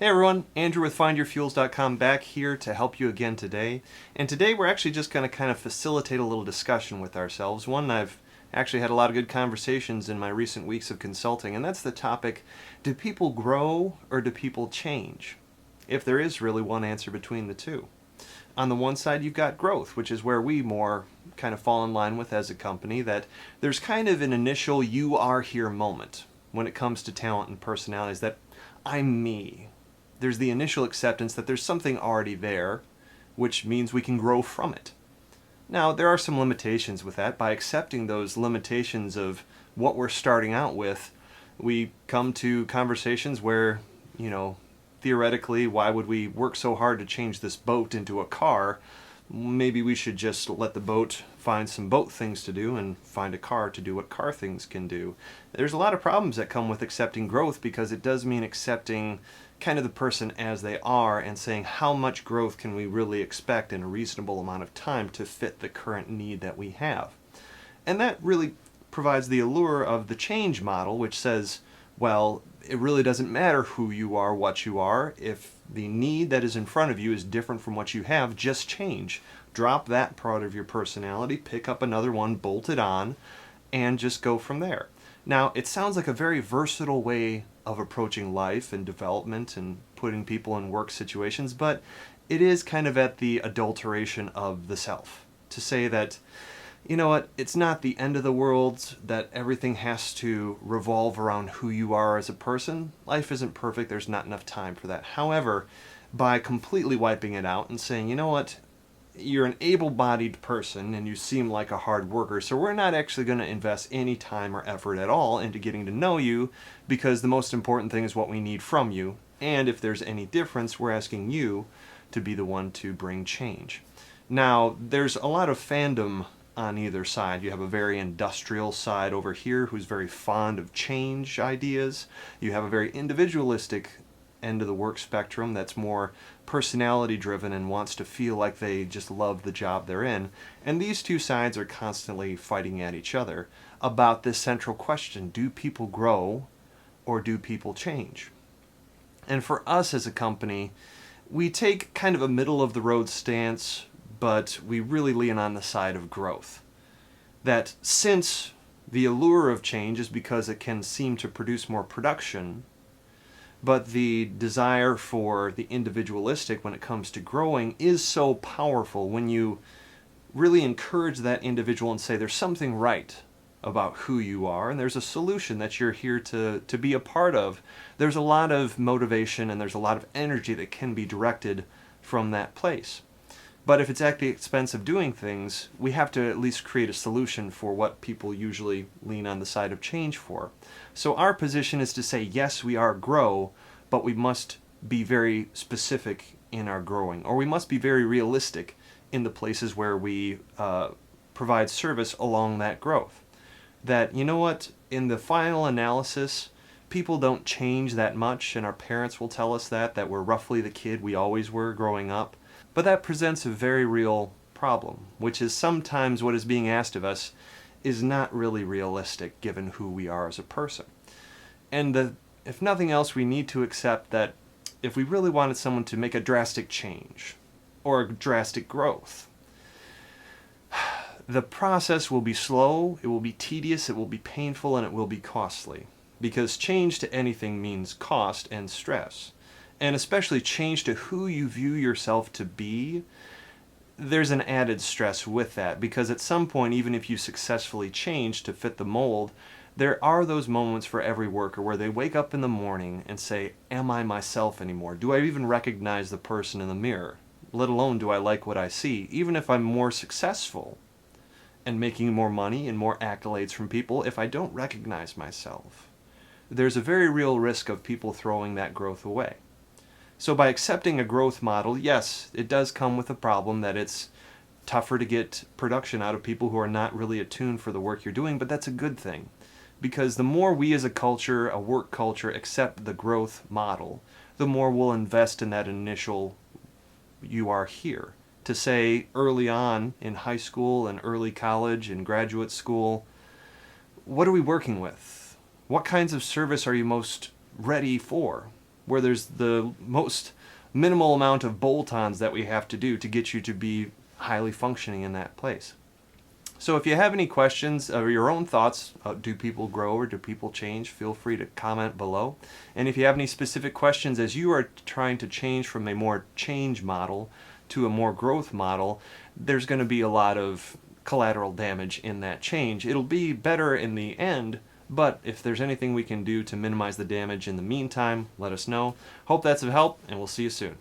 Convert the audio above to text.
Hey everyone, Andrew with FindYourFuels.com back here to help you again today. And today we're actually just going to kind of facilitate a little discussion with ourselves. One, I've actually had a lot of good conversations in my recent weeks of consulting, and that's the topic, do people grow or do people change? If there is really one answer between the two. On the one side, you've got growth, which is where we more kind of fall in line with as a company, that there's kind of an initial you are here moment when it comes to talent and personalities, that I'm me. There's the initial acceptance that there's something already there, which means we can grow from it. Now, there are some limitations with that. By accepting those limitations of what we're starting out with, we come to conversations where, theoretically, why would we work so hard to change this boat into a car? Maybe we should just let the boat find some boat things to do and find a car to do what car things can do. There's a lot of problems that come with accepting growth, because it does mean accepting kind of the person as they are and saying how much growth can we really expect in a reasonable amount of time to fit the current need that we have. And that really provides the allure of the change model, which says, well, it really doesn't matter who you are, what you are. If the need that is in front of you is different from what you have, just change. Drop that part of your personality, pick up another one, bolt it on, and just go from there. Now, it sounds like a very versatile way of approaching life and development and putting people in work situations, but it is kind of at the adulteration of the self. To say that, you know what, it's not the end of the world, that everything has to revolve around who you are as a person. Life isn't perfect, there's not enough time for that. However, by completely wiping it out and saying, you know what, you're an able-bodied person and you seem like a hard worker, so we're not actually going to invest any time or effort at all into getting to know you, because the most important thing is what we need from you. And if there's any difference, we're asking you to be the one to bring change. Now, there's a lot of fandom on either side. You have a very industrial side over here who's very fond of change ideas. You have a very individualistic end of the work spectrum that's more personality driven and wants to feel like they just love the job they're in. And these two sides are constantly fighting at each other about this central question: do people grow or do people change? And for us as a company, we take kind of a middle of the road stance, but we really lean on the side of growth. That since the allure of change is because it can seem to produce more production, but the desire for the individualistic when it comes to growing is so powerful when you really encourage that individual and say there's something right about who you are and there's a solution that you're here to be a part of. There's a lot of motivation and there's a lot of energy that can be directed from that place. But if it's at the expense of doing things, we have to at least create a solution for what people usually lean on the side of change for. So our position is to say, yes, we are grow, but we must be very specific in our growing, or we must be very realistic in the places where we provide service along that growth. That, you know what, in the final analysis, people don't change that much, and our parents will tell us that we're roughly the kid we always were growing up. But that presents a very real problem, which is sometimes what is being asked of us is not really realistic given who we are as a person. And if nothing else, we need to accept that if we really wanted someone to make a drastic change or a drastic growth, the process will be slow, it will be tedious, it will be painful, and it will be costly. Because change to anything means cost and stress. And especially change to who you view yourself to be, there's an added stress with that, because at some point, even if you successfully change to fit the mold, there are those moments for every worker where they wake up in the morning and say, am I myself anymore? Do I even recognize the person in the mirror? Let alone do I like what I see? Even if I'm more successful and making more money and more accolades from people, if I don't recognize myself, there's a very real risk of people throwing that growth away. So by accepting a growth model, yes, it does come with a problem that it's tougher to get production out of people who are not really attuned for the work you're doing, but that's a good thing. Because the more we as a culture, a work culture, accept the growth model, the more we'll invest in that initial you are here. To say early on in high school and early college and graduate school, what are we working with? What kinds of service are you most ready for? where there's the most minimal amount of bolt-ons that we have to do to get you to be highly functioning in that place. So if you have any questions or your own thoughts, do people grow or do people change, feel free to comment below. And if you have any specific questions as you are trying to change from a more change model to a more growth model, there's going to be a lot of collateral damage in that change. It'll be better in the end, but if there's anything we can do to minimize the damage in the meantime, let us know. Hope that's of help, and we'll see you soon.